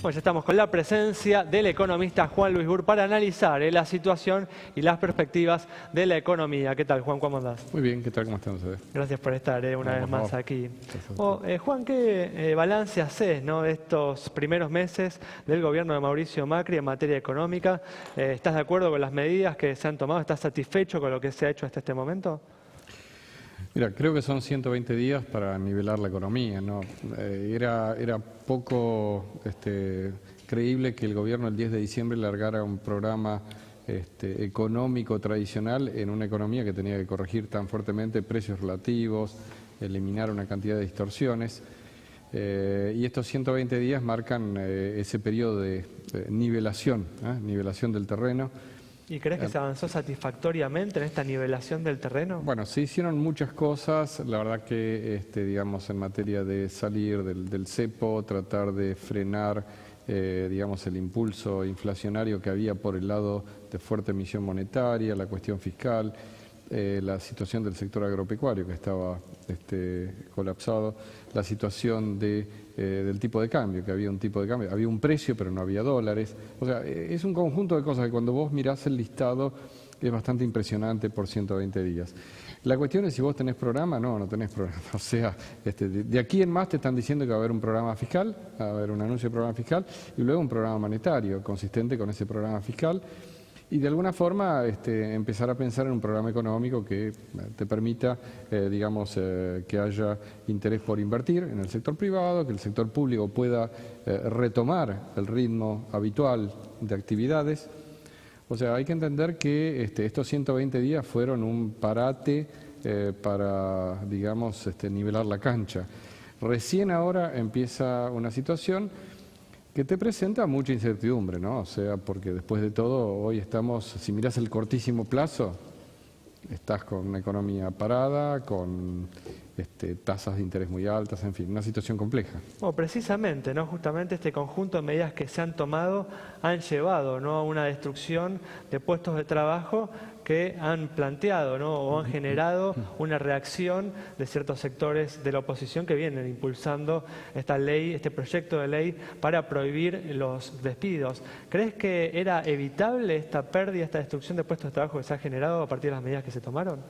Bueno, ya estamos con la presencia del economista Juan Luis Burr para analizar la situación y las perspectivas de la economía. ¿Qué tal, Juan? ¿Cómo andás? Muy bien, ¿qué tal? ¿Cómo están ustedes? Gracias por estar una vez más aquí. Gracias. Juan, ¿qué balance haces, ¿no?, de estos primeros meses del gobierno de Mauricio Macri en materia económica? ¿Estás de acuerdo con las medidas que se han tomado? ¿Estás satisfecho con lo que se ha hecho hasta este momento? Mira, creo que son 120 días para nivelar la economía, ¿no? Era poco creíble que el gobierno el 10 de diciembre largara un programa económico tradicional en una economía que tenía que corregir tan fuertemente precios relativos, eliminar una cantidad de distorsiones. Y estos 120 días marcan ese periodo de nivelación del terreno. ¿Y crees que se avanzó satisfactoriamente en esta nivelación del terreno? Bueno, se hicieron muchas cosas, la verdad que digamos en materia de salir del cepo, tratar de frenar digamos el impulso inflacionario que había por el lado de fuerte emisión monetaria, la cuestión fiscal, la situación del sector agropecuario que estaba colapsado, la situación del tipo de cambio, que había un tipo de cambio, había un precio pero no había dólares. O sea, es un conjunto de cosas que cuando vos mirás el listado es bastante impresionante por 120 días. La cuestión es si vos tenés programa, no tenés programa. O sea, de aquí en más te están diciendo que va a haber un programa fiscal, va a haber un anuncio de programa fiscal y luego un programa monetario consistente con ese programa fiscal. Y de alguna forma empezar a pensar en un programa económico que te permita, digamos, que haya interés por invertir en el sector privado, que el sector público pueda retomar el ritmo habitual de actividades. O sea, hay que entender que estos 120 días fueron un parate para, digamos, nivelar la cancha. Recién ahora empieza una situación que te presenta mucha incertidumbre, ¿no? O sea, porque después de todo, hoy estamos, si miras el cortísimo plazo, estás con una economía parada, con tasas de interés muy altas, en fin, una situación compleja. Bueno, precisamente, ¿no? Justamente este conjunto de medidas que se han tomado han llevado, ¿no?, a una destrucción de puestos de trabajo que han planteado, ¿no?, o han generado una reacción de ciertos sectores de la oposición que vienen impulsando esta ley, este proyecto de ley para prohibir los despidos. ¿Crees que era evitable esta pérdida, esta destrucción de puestos de trabajo que se ha generado a partir de las medidas que se tomaron?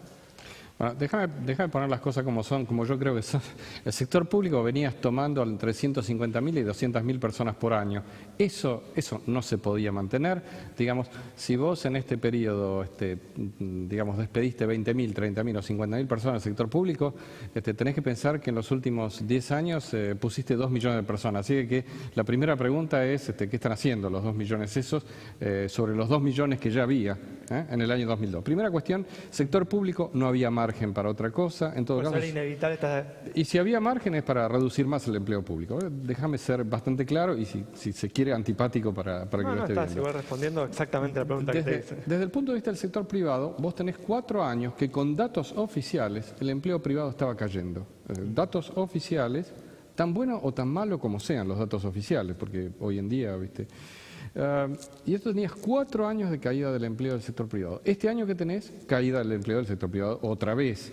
Bueno, déjame poner las cosas como son, como yo creo que son. El sector público venías tomando entre 150.000 y 200.000 personas por año. Eso no se podía mantener. Digamos, si vos en este periodo, digamos, despediste 20.000, 30.000 o 50.000 personas del sector público, tenés que pensar que en los últimos 10 años pusiste 2 millones de personas. Así que la primera pregunta es, ¿qué están haciendo los 2 millones esos sobre los 2 millones que ya había en el año 2002? Primera cuestión, sector público no había margen para otra cosa, en todo caso. Inevitable y si había margen es para reducir más el empleo público. Déjame ser bastante claro y si se quiere antipático para que lo esté viendo. Si voy respondiendo exactamente la pregunta que te hice. Desde el punto de vista del sector privado, vos tenés 4 años que con datos oficiales el empleo privado estaba cayendo. Datos oficiales, tan bueno o tan malo como sean los datos oficiales, porque hoy en día, ¿viste? Y esto tenías 4 años de caída del empleo del sector privado. Este año que tenés, caída del empleo del sector privado otra vez.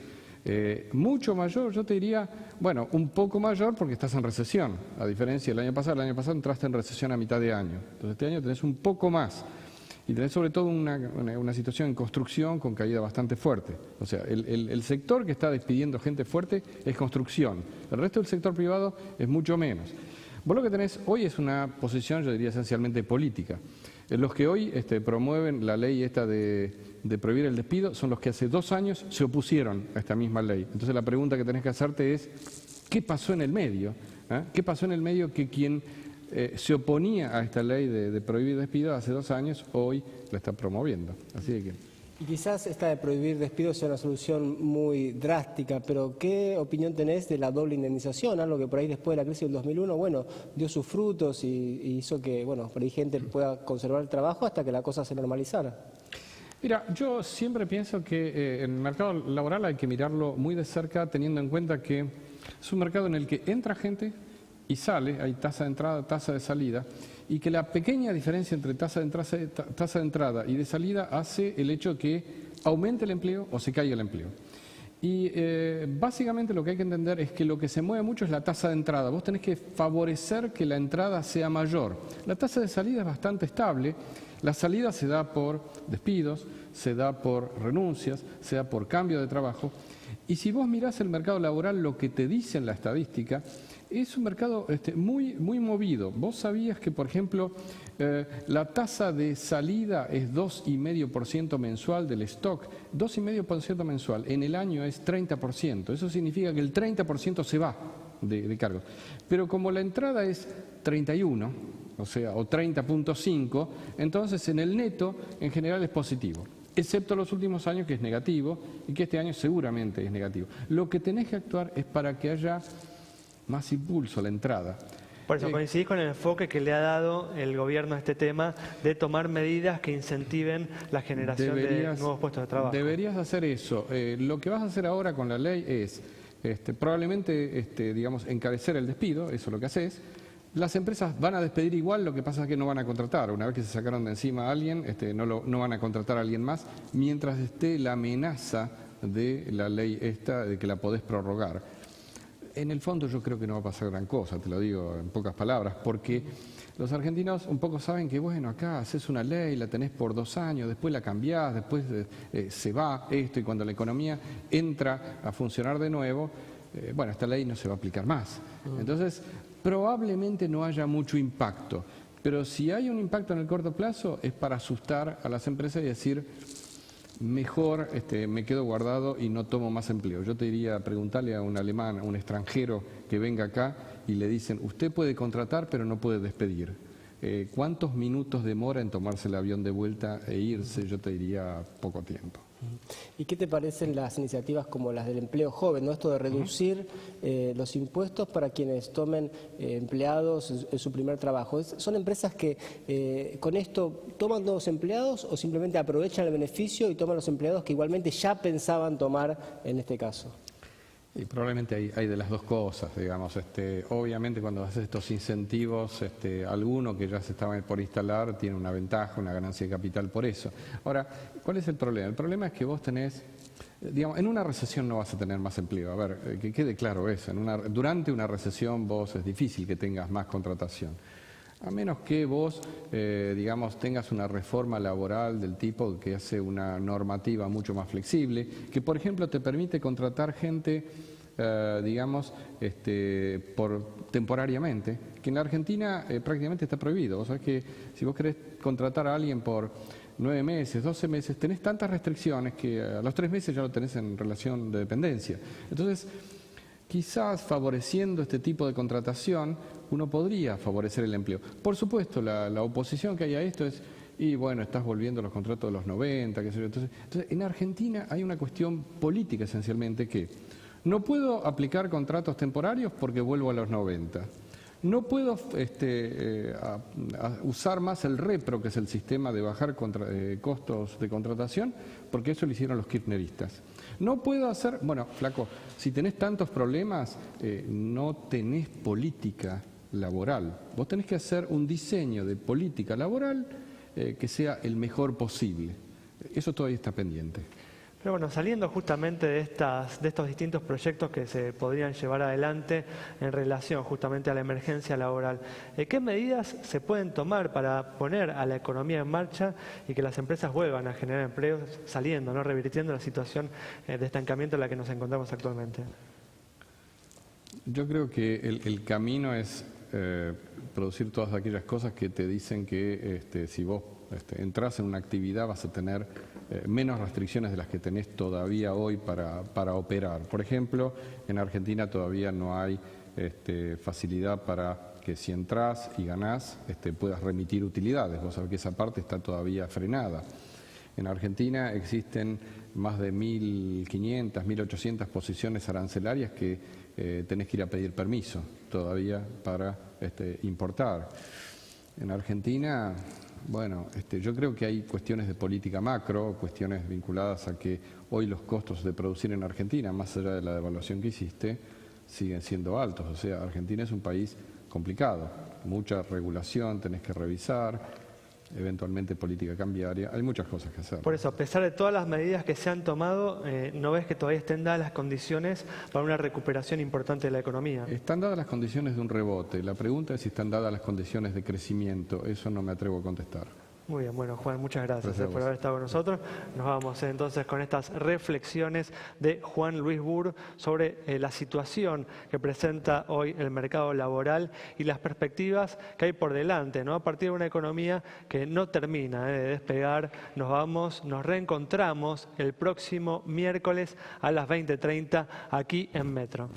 Mucho mayor, yo te diría, bueno, un poco mayor porque estás en recesión, a diferencia del año pasado. El año pasado entraste en recesión a mitad de año. Entonces este año tenés un poco más. Y tenés sobre todo una situación en construcción con caída bastante fuerte. O sea, el sector que está despidiendo gente fuerte es construcción. El resto del sector privado es mucho menos. Vos lo que tenés hoy es una posición, yo diría, esencialmente política. Los que hoy promueven la ley esta de prohibir el despido son los que hace 2 años se opusieron a esta misma ley. Entonces la pregunta que tenés que hacerte es, ¿qué pasó en el medio? ¿Qué pasó en el medio que quien se oponía a esta ley de prohibir despido hace 2 años, hoy la está promoviendo? Así que... Y quizás esta de prohibir despidos sea una solución muy drástica, pero ¿qué opinión tenés de la doble indemnización? Algo que por ahí después de la crisis del 2001, bueno, dio sus frutos y hizo que, bueno, por ahí gente pueda conservar el trabajo hasta que la cosa se normalizara. Mira, yo siempre pienso que en el mercado laboral hay que mirarlo muy de cerca, teniendo en cuenta que es un mercado en el que entra gente y sale, hay tasa de entrada, tasa de salida, y que la pequeña diferencia entre tasa de entrada y de salida hace el hecho que aumente el empleo o se caiga el empleo. Y básicamente lo que hay que entender es que lo que se mueve mucho es la tasa de entrada. Vos tenés que favorecer que la entrada sea mayor. La tasa de salida es bastante estable. La salida se da por despidos, se da por renuncias, se da por cambio de trabajo. Y si vos mirás el mercado laboral, lo que te dice en la estadística es un mercado muy movido. Vos sabías que, por ejemplo, la tasa de salida es 2,5% mensual del stock. 2,5% mensual. En el año es 30%. Eso significa que el 30% se va de cargos. Pero como la entrada es 31, o 30,5, entonces en el neto en general es positivo. Excepto los últimos años que es negativo y que este año seguramente es negativo. Lo que tenés que actuar es para que haya más impulso a la entrada. Por eso coincidís con el enfoque que le ha dado el gobierno a este tema de tomar medidas que incentiven la generación de nuevos puestos de trabajo. Deberías hacer eso. Lo que vas a hacer ahora con la ley es probablemente digamos, encarecer el despido, eso es lo que haces. Las empresas van a despedir igual, lo que pasa es que no van a contratar. Una vez que se sacaron de encima a alguien, no van a contratar a alguien más, mientras esté la amenaza de la ley esta, de que la podés prorrogar. En el fondo yo creo que no va a pasar gran cosa, te lo digo en pocas palabras, porque los argentinos un poco saben que, bueno, acá haces una ley, la tenés por 2 años, después la cambiás, después se va esto, y cuando la economía entra a funcionar de nuevo, bueno, esta ley no se va a aplicar más. Entonces, probablemente no haya mucho impacto, pero si hay un impacto en el corto plazo es para asustar a las empresas y decir, mejor me quedo guardado y no tomo más empleo. Yo te diría, preguntarle a un alemán, a un extranjero que venga acá y le dicen, usted puede contratar pero no puede despedir. ¿Cuántos minutos demora en tomarse el avión de vuelta e irse? Yo te diría poco tiempo. ¿Y qué te parecen las iniciativas como las del empleo joven, ¿no? Esto de reducir los impuestos para quienes tomen empleados en su primer trabajo? ¿Son empresas que con esto toman nuevos empleados o simplemente aprovechan el beneficio y toman los empleados que igualmente ya pensaban tomar en este caso? Y probablemente hay de las dos cosas, digamos. Obviamente cuando haces estos incentivos, alguno que ya se estaba por instalar tiene una ventaja, una ganancia de capital por eso. Ahora, ¿cuál es el problema? El problema es que vos tenés, digamos, en una recesión no vas a tener más empleo. A ver, que quede claro eso. Durante una recesión vos es difícil que tengas más contratación. A menos que vos, digamos, tengas una reforma laboral del tipo que hace una normativa mucho más flexible, que por ejemplo te permite contratar gente, digamos, temporariamente, que en la Argentina prácticamente está prohibido. Vos sabés que si vos querés contratar a alguien por 9 meses, 12 meses, tenés tantas restricciones que a los 3 meses ya lo tenés en relación de dependencia. Entonces, quizás favoreciendo este tipo de contratación, uno podría favorecer el empleo. Por supuesto, la oposición que hay a esto es, y bueno, estás volviendo a los contratos de los 90, qué sé yo. Entonces, en Argentina hay una cuestión política esencialmente que no puedo aplicar contratos temporarios porque vuelvo a los 90. No puedo usar más el repro, que es el sistema de bajar costos de contratación, porque eso lo hicieron los kirchneristas. No puedo hacer, bueno, flaco, si tenés tantos problemas, no tenés política laboral. Vos tenés que hacer un diseño de política laboral que sea el mejor posible. Eso todavía está pendiente. Pero bueno, saliendo justamente de estos distintos proyectos que se podrían llevar adelante en relación justamente a la emergencia laboral, ¿qué medidas se pueden tomar para poner a la economía en marcha y que las empresas vuelvan a generar empleos saliendo, no revirtiendo la situación de estancamiento en la que nos encontramos actualmente? Yo creo que el camino es producir todas aquellas cosas que te dicen que si vos entras en una actividad vas a tener menos restricciones de las que tenés todavía hoy para operar. Por ejemplo, en Argentina todavía no hay facilidad para que si entras y ganás puedas remitir utilidades. Vos sabés que esa parte está todavía frenada. En Argentina existen más de 1.500, 1.800 posiciones arancelarias que tenés que ir a pedir permiso todavía para importar. En Argentina, bueno, yo creo que hay cuestiones de política macro, cuestiones vinculadas a que hoy los costos de producir en Argentina, más allá de la devaluación que hiciste, siguen siendo altos. O sea, Argentina es un país complicado, mucha regulación tenés que revisar. eventualmente política cambiaria. Hay muchas cosas que hacer. Por eso, a pesar de todas las medidas que se han tomado, ¿no ves que todavía estén dadas las condiciones para una recuperación importante de la economía? Están dadas las condiciones de un rebote. La pregunta es si están dadas las condiciones de crecimiento. Eso no me atrevo a contestar. Muy bien, bueno, Juan, muchas gracias Gracias a por vos. haber estado con nosotros. Nos vamos entonces con estas reflexiones de Juan Luis Burr sobre la situación que presenta hoy el mercado laboral y las perspectivas que hay por delante, ¿no? A partir de una economía que no termina de despegar, nos reencontramos el próximo miércoles a las 20:30 aquí en Metro.